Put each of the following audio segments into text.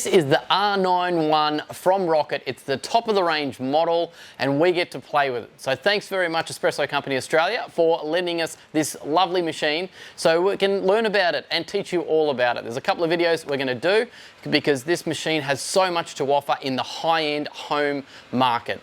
This is the R91 from Rocket. It's the top of the range model and we get to play with it. So thanks very much Espresso Company Australia for lending us this lovely machine so we can learn about it and teach you all about it. There's a couple of videos we're going to do because this machine has so much to offer in the high-end home market.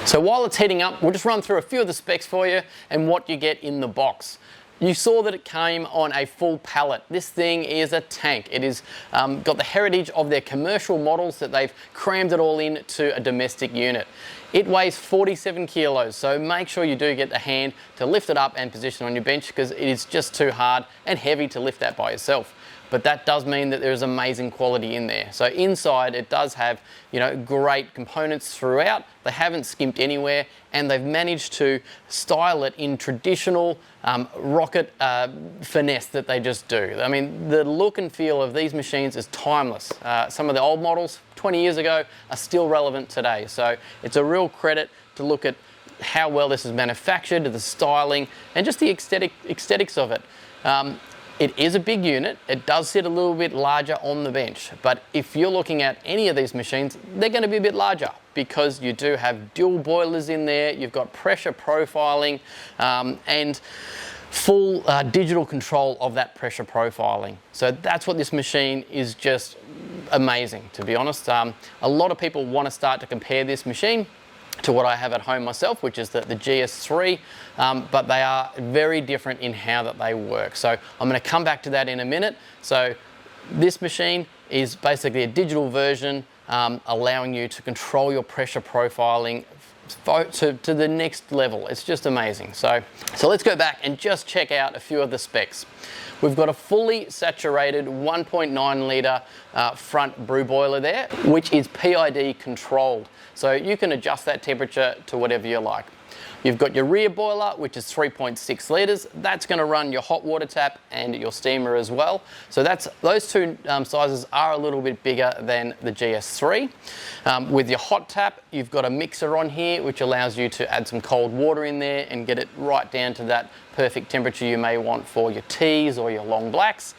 So while it's heating up, we'll just run through a few of the specs for you and what you get in the box. You saw that it came on a full pallet. This thing is a tank. It is got the heritage of their commercial models that they've crammed it all in to a domestic unit. It weighs 47 kilos, so make sure you do get the hand to lift it up and position on your bench because it is just too hard and heavy to lift that by yourself. But that does mean that there's amazing quality in there. So inside it does have, you know, great components throughout. They haven't skimped anywhere and they've managed to style it in traditional Rocket finesse that they just do. I mean, the look and feel of these machines is timeless. Some of the old models 20 years ago are still relevant today. So it's a real credit to look at how well this is manufactured, the styling and just the aesthetics of it. It is a big unit. It does sit a little bit larger on the bench, but if you're looking at any of these machines, they're going to be a bit larger because you do have dual boilers in there, you've got pressure profiling and full digital control of that pressure profiling. So that's what this machine is, just amazing, to be honest. A lot of people want to start to compare this machine to what I have at home myself, which is the GS3, but they are very different in how that they work. So I'm going to come back to that in a minute. So this machine is basically a digital version allowing you to control your pressure profiling to the next level. It's just amazing. So let's go back and just check out a few of the specs. We've got a fully saturated 1.9 litre front brew boiler there, which is PID controlled. So you can adjust that temperature to whatever you like. You've got your rear boiler, which is 3.6 litres. That's going to run your hot water tap and your steamer as well. So those two sizes are a little bit bigger than the GS3. With your hot tap, you've got a mixer on here, which allows you to add some cold water in there and get it right down to that perfect temperature you may want for your teas or your long blacks.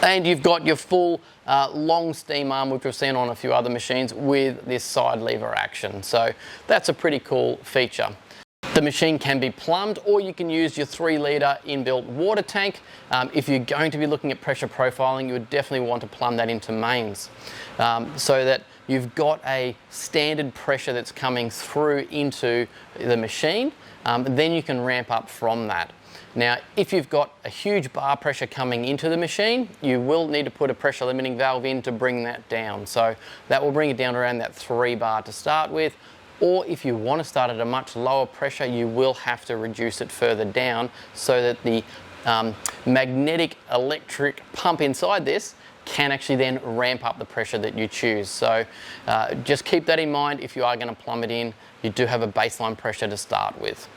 And you've got your full long steam arm, which we've seen on a few other machines, with this side lever action. So that's a pretty cool feature. The machine can be plumbed, or you can use your 3 litre inbuilt water tank. If you're going to be looking at pressure profiling, you would definitely want to plumb that into mains so that you've got a standard pressure that's coming through into the machine. Then you can ramp up from that. Now, if you've got a huge bar pressure coming into the machine, you will need to put a pressure limiting valve in to bring that down. So that will bring it down around that 3 bar to start with. Or if you want to start at a much lower pressure, you will have to reduce it further down so that the magnetic electric pump inside this can actually then ramp up the pressure that you choose. So just keep that in mind. If you are going to plumb it in, you do have a baseline pressure to start with.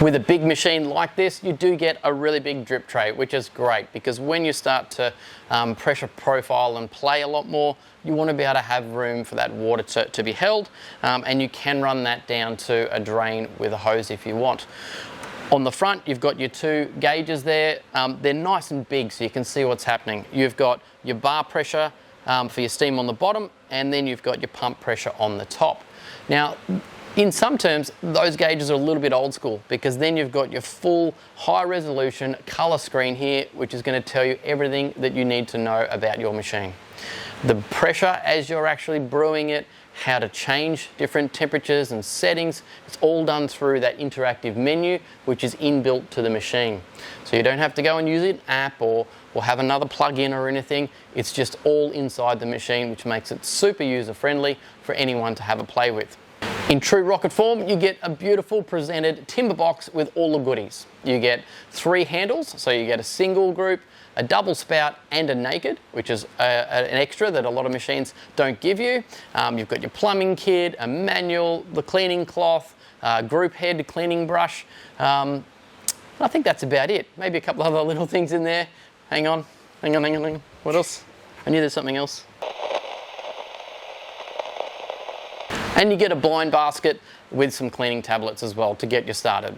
With a big machine like this, you do get a really big drip tray, which is great because when you start to pressure profile and play a lot more, you want to be able to have room for that water to be held, and you can run that down to a drain with a hose if you want. On the front, you've got your 2 gauges there. They're nice and big so you can see what's happening. You've got your bar pressure for your steam on the bottom, and then you've got your pump pressure on the top. Now, in some terms, those gauges are a little bit old school because then you've got your full high resolution color screen here, which is going to tell you everything that you need to know about your machine. The pressure as you're actually brewing it, how to change different temperatures and settings, it's all done through that interactive menu, which is inbuilt to the machine. So you don't have to go and use an app or have another plug-in or anything. It's just all inside the machine, which makes it super user-friendly for anyone to have a play with. In true Rocket form, you get a beautiful presented timber box with all the goodies. You get 3 handles, so you get a single group, a double spout and a naked, which is an extra that a lot of machines don't give you. You've got your plumbing kit, a manual, the cleaning cloth, group head cleaning brush. I think that's about it. Maybe a couple other little things in there. Hang on. What else? I knew there's something else. And you get a blind basket with some cleaning tablets as well to get you started.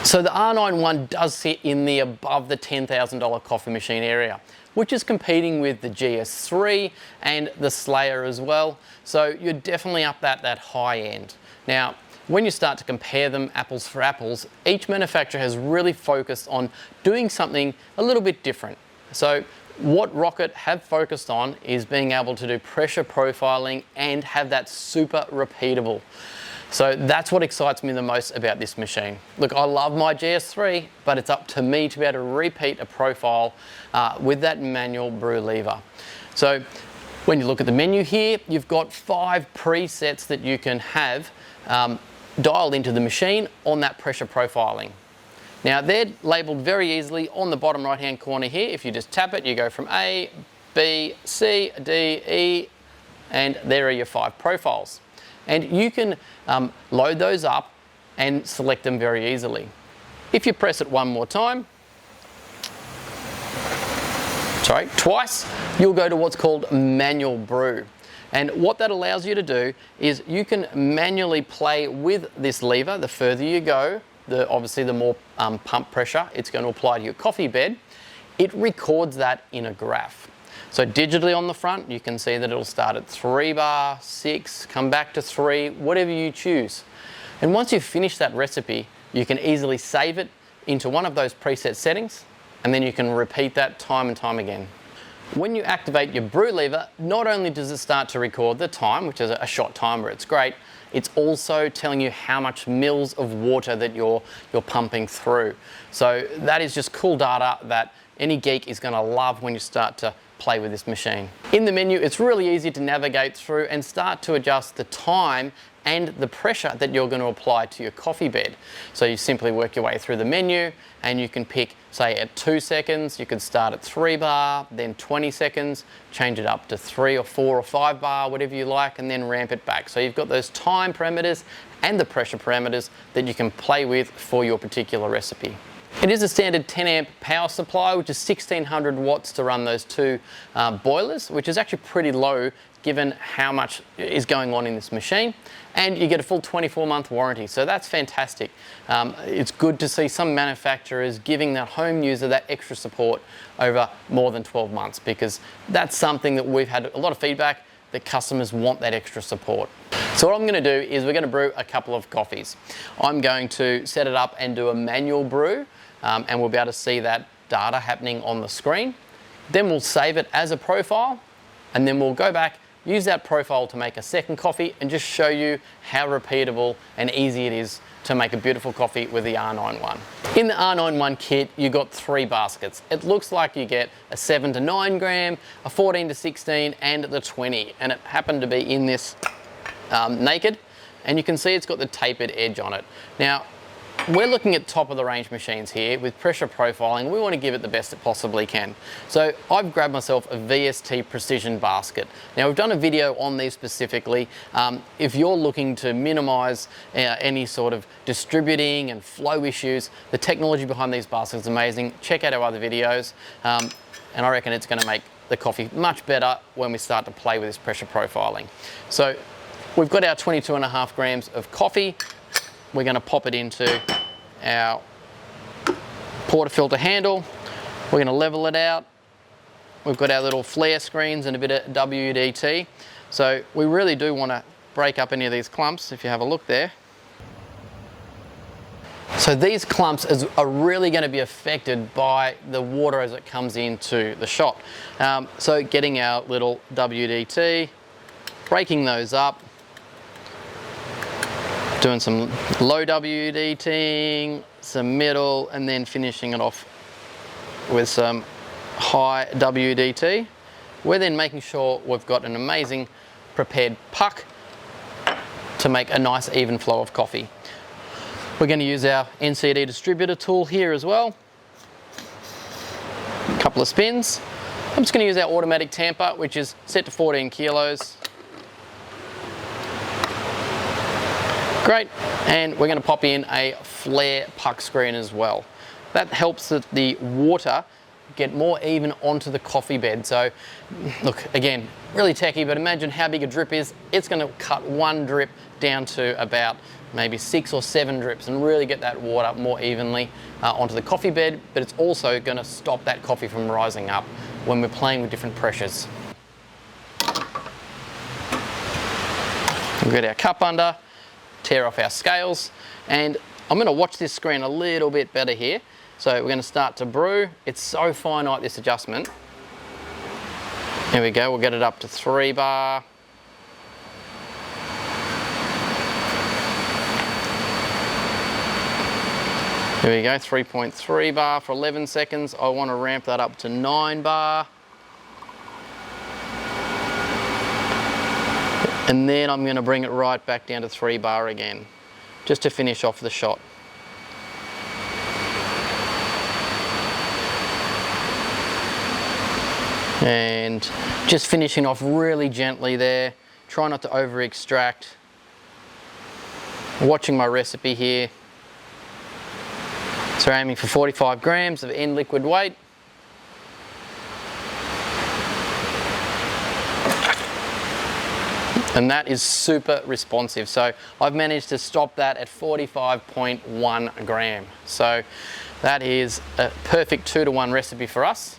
So the R91 does sit in the above the $10,000 coffee machine area, which is competing with the GS3 and the Slayer as well. So you're definitely up at that high end. Now, when you start to compare them apples for apples, each manufacturer has really focused on doing something a little bit different. So what Rocket have focused on is being able to do pressure profiling and have that super repeatable. So that's what excites me the most about this machine. Look, I love my GS3, but it's up to me to be able to repeat a profile with that manual brew lever. So when you look at the menu here, you've got 5 presets that you can have dialed into the machine on that pressure profiling. Now they're labelled very easily on the bottom right hand corner here. If you just tap it, you go from A, B, C, D, E, and there are your 5 profiles. And you can load those up and select them very easily. If you press it one more time, twice, you'll go to what's called manual brew. And what that allows you to do is you can manually play with this lever. The further you go, obviously the more pump pressure it's going to apply to your coffee bed. It records that in a graph. So digitally on the front, you can see that it'll start at 3 bar, 6, come back to 3, whatever you choose. And once you've finished that recipe, you can easily save it into one of those preset settings, and then you can repeat that time and time again. When you activate your brew lever, not only does it start to record the time, which is a shot timer, it's great, it's also telling you how much mils of water that you're pumping through. So that is just cool data that any geek is going to love when you start to play with this machine. In the menu, it's really easy to navigate through and start to adjust the time and the pressure that you're going to apply to your coffee bed. So you simply work your way through the menu and you can pick, say at 2 seconds, you could start at 3 bar, then 20 seconds, change it up to 3 or 4 or 5 bar, whatever you like, and then ramp it back. So you've got those time parameters and the pressure parameters that you can play with for your particular recipe. It is a standard 10 amp power supply, which is 1600 watts to run those 2 boilers, which is actually pretty low given how much is going on in this machine. And you get a full 24-month warranty, so that's fantastic. It's good to see some manufacturers giving that home user that extra support over more than 12 months, because that's something that we've had a lot of feedback that customers want that extra support. So what I'm going to do is we're going to brew a couple of coffees. I'm going to set it up and do a manual brew, and we'll be able to see that data happening on the screen. Then we'll save it as a profile, and then we'll go back, use that profile to make a second coffee and just show you how repeatable and easy it is to make a beautiful coffee with the R91. In the R91 kit, you got 3 baskets. It looks like you get a 7 to 9 gram, a 14 to 16, and the 20. And it happened to be in this naked, and you can see it's got the tapered edge on it. Now, we're looking at top of the range machines here with pressure profiling. We want to give it the best it possibly can. So I've grabbed myself a VST Precision basket. Now we've done a video on these specifically. If you're looking to minimize any sort of distributing and flow issues, the technology behind these baskets is amazing. Check out our other videos, and I reckon it's going to make the coffee much better when we start to play with this pressure profiling. So we've got our 22.5 grams of coffee. We're going to pop it into our portafilter handle. We're going to level it out. We've got our little flare screens and a bit of WDT. So we really do want to break up any of these clumps, if you have a look there. So these clumps are really going to be affected by the water as it comes into the shot. So getting our little WDT, breaking those up, doing some low WDTing, some middle, and then finishing it off with some high WDT. We're then making sure we've got an amazing prepared puck to make a nice even flow of coffee. We're going to use our NCD distributor tool here as well. A couple of spins. I'm just going to use our automatic tamper, which is set to 14 kilos. Great, and we're going to pop in a flare puck screen as well. That helps the water get more even onto the coffee bed. So look, again, really techy, but imagine how big a drip is. It's going to cut one drip down to about maybe 6 or 7 drips and really get that water more evenly onto the coffee bed, but it's also going to stop that coffee from rising up. when we're playing with different pressures. We'll get our cup under, tear off our scales, and I'm going to watch this screen a little bit better here. So we're going to start to brew. It's so finite, this adjustment. Here we go, we'll get it up to 3 bar. Here we go, 3.3 bar for 11 seconds. I want to ramp that up to 9 bar. And then I'm going to bring it right back down to 3 bar again, just to finish off the shot. And just finishing off really gently there. Try not to over extract. Watching my recipe here. So aiming for 45 grams of end liquid weight. And that is super responsive. So I've managed to stop that at 45.1 gram. So that is a perfect 2-to-1 recipe for us.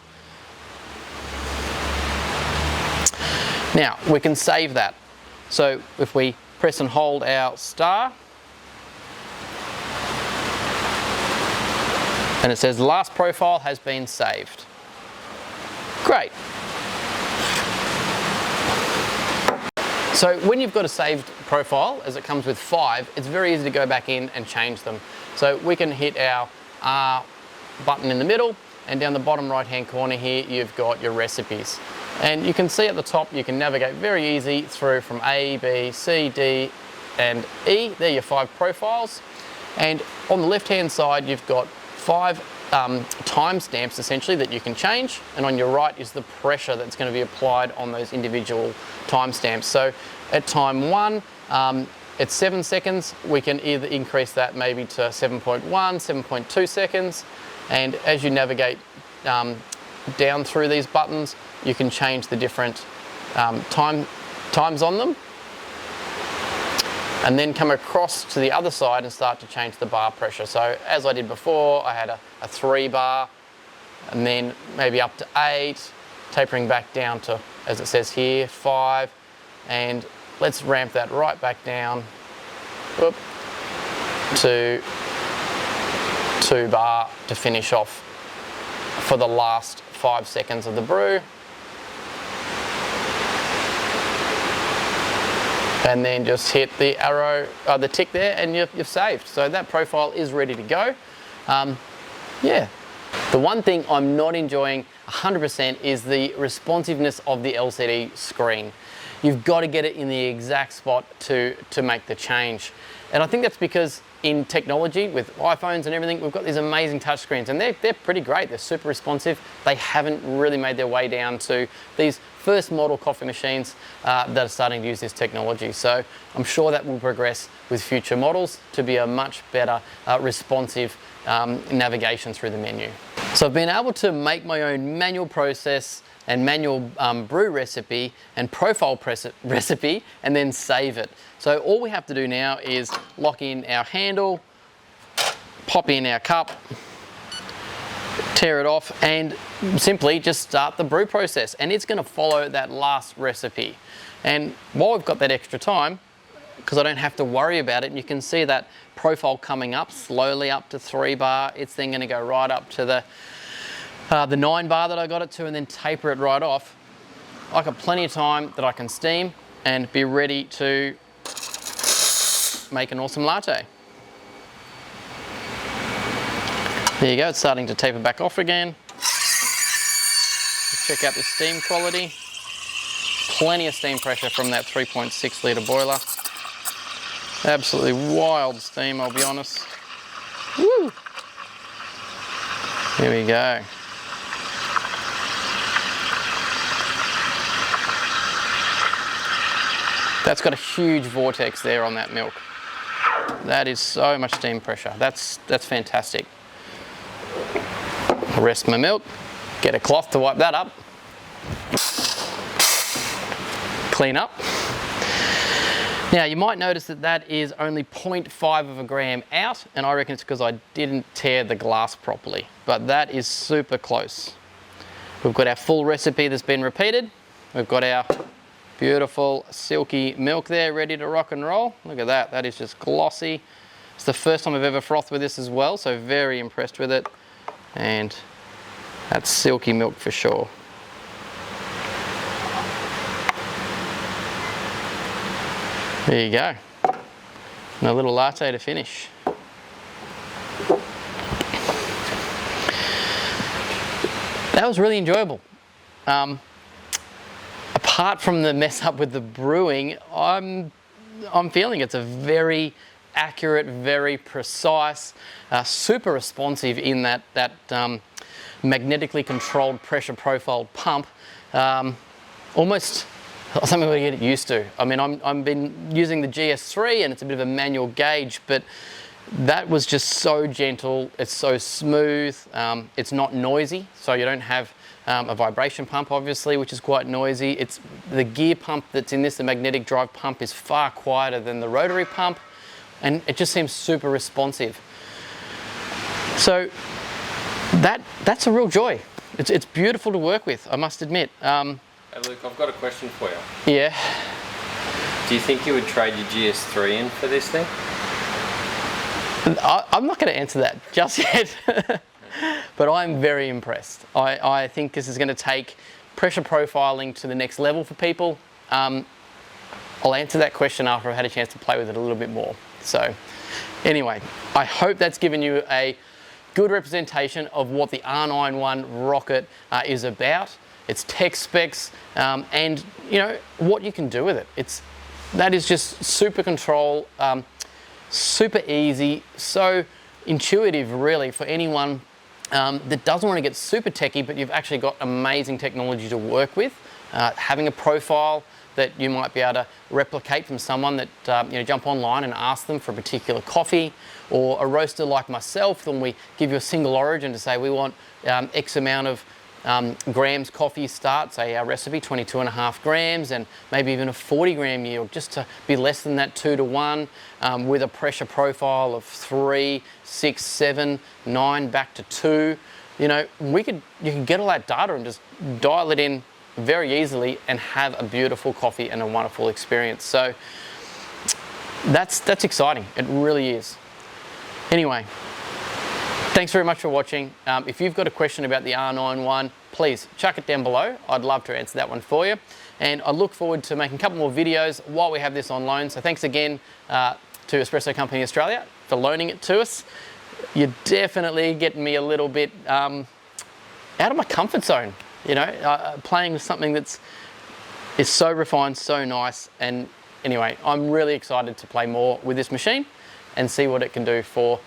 Now we can save that. So if we press and hold our star, and it says last profile has been saved. Great. So when you've got a saved profile, as it comes with 5, it's very easy to go back in and change them. So we can hit our R button in the middle, and down the bottom right hand corner here you've got your recipes. And you can see at the top you can navigate very easy through from A, B, C, D and E. They're your 5 profiles. And on the left hand side you've got 5 timestamps essentially that you can change, and on your right is the pressure that's going to be applied on those individual timestamps. So at time 1, at 7 seconds, we can either increase that maybe to 7.1, 7.2 seconds, and as you navigate down through these buttons, you can change the different times on them, and then come across to the other side and start to change the bar pressure. So as I did before, I had a 3 bar, and then maybe up to 8, tapering back down to, as it says here, 5, and let's ramp that right back down to 2 bar to finish off for the last 5 seconds of the brew. And then just hit the arrow, the tick there, and you've saved. So that profile is ready to go. Yeah. The one thing I'm not enjoying 100% is the responsiveness of the LCD screen. You've got to get it in the exact spot to make the change. And I think that's because in technology, with iPhones and everything, we've got these amazing touchscreens, and they're pretty great. They're super responsive. They haven't really made their way down to these first model coffee machines that are starting to use this technology. So I'm sure that will progress with future models to be a much better responsive navigation through the menu. So I've been able to make my own manual process and manual brew recipe and profile recipe, and then save it. So all we have to do now is lock in our handle, pop in our cup, tear it off, and simply just start the brew process, and it's going to follow that last recipe. And while we've got that extra time, because I don't have to worry about it, and you can see that profile coming up slowly up to 3 bar, it's then going to go right up to the 9 bar that I got it to, and then taper it right off. I've got plenty of time that I can steam and be ready to make an awesome latte. There you go, it's starting to taper back off again. Check out the steam quality. Plenty of steam pressure from that 3.6 litre boiler. Absolutely wild steam, I'll be honest. Woo! Here we go. That's got a huge vortex there on that milk. That is so much steam pressure. That's fantastic. I'll rest my milk, get a cloth to wipe that up, clean up. Now you might notice that that is only 0.5 of a gram out, and I reckon it's because I didn't tear the glass properly, but that is super close. We've got our full recipe that's been repeated. We've got our beautiful silky milk there ready to rock and roll. Look at that, that is just glossy. It's the first time I've ever frothed with this as well, so very impressed with it. And that's silky milk for sure. There you go. And a little latte to finish. That was really enjoyable. Apart from the mess up with the brewing, I'm feeling it's a very accurate, very precise, super responsive in that magnetically controlled pressure profiled pump. Almost something we get used to. I mean, I've been using the GS3 and it's a bit of a manual gauge, but that was just so gentle. It's so smooth. It's not noisy, so you don't have a vibration pump, obviously, which is quite noisy. It's the gear pump that's in this, the magnetic drive pump, is far quieter than the rotary pump, and it just seems super responsive. So that's a real joy. It's beautiful to work with, I must admit. Hey Luke, I've got a question for you. Yeah. Do you think you would trade your GS3 in for this thing? I'm not going to answer that just yet, but I'm very impressed. I think this is going to take pressure profiling to the next level for people. I'll answer that question after I've had a chance to play with it a little bit more. So anyway, I hope that's given you a good representation of what the R91 Rocket is about, its tech specs, and you know what you can do with it. That is just super control, super easy, so intuitive really for anyone that doesn't want to get super techie, but you've actually got amazing technology to work with. Having a profile that you might be able to replicate from someone that jump online and ask them for a particular coffee, or a roaster like myself, then we give you a single origin to say we want X amount of grams coffee start, say our recipe 22.5 grams, and maybe even a 40 gram yield, just to be less than that 2 to 1, with a pressure profile of 3, 6, 7, 9 back to 2. You know, you can get all that data and just dial it in very easily and have a beautiful coffee and a wonderful experience. So that's exciting. It really is. Anyway, thanks very much for watching. If you've got a question about the R91, please chuck it down below. I'd love to answer that one for you. And I look forward to making a couple more videos while we have this on loan. So thanks again to Espresso Company Australia for loaning it to us. You're definitely getting me a little bit out of my comfort zone. You know, playing with something is so refined, so nice. And anyway, I'm really excited to play more with this machine and see what it can do for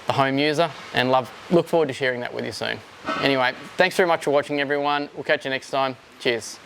the home user, and look forward to sharing that with you soon. Anyway, thanks very much for watching everyone. We'll catch you next time. Cheers.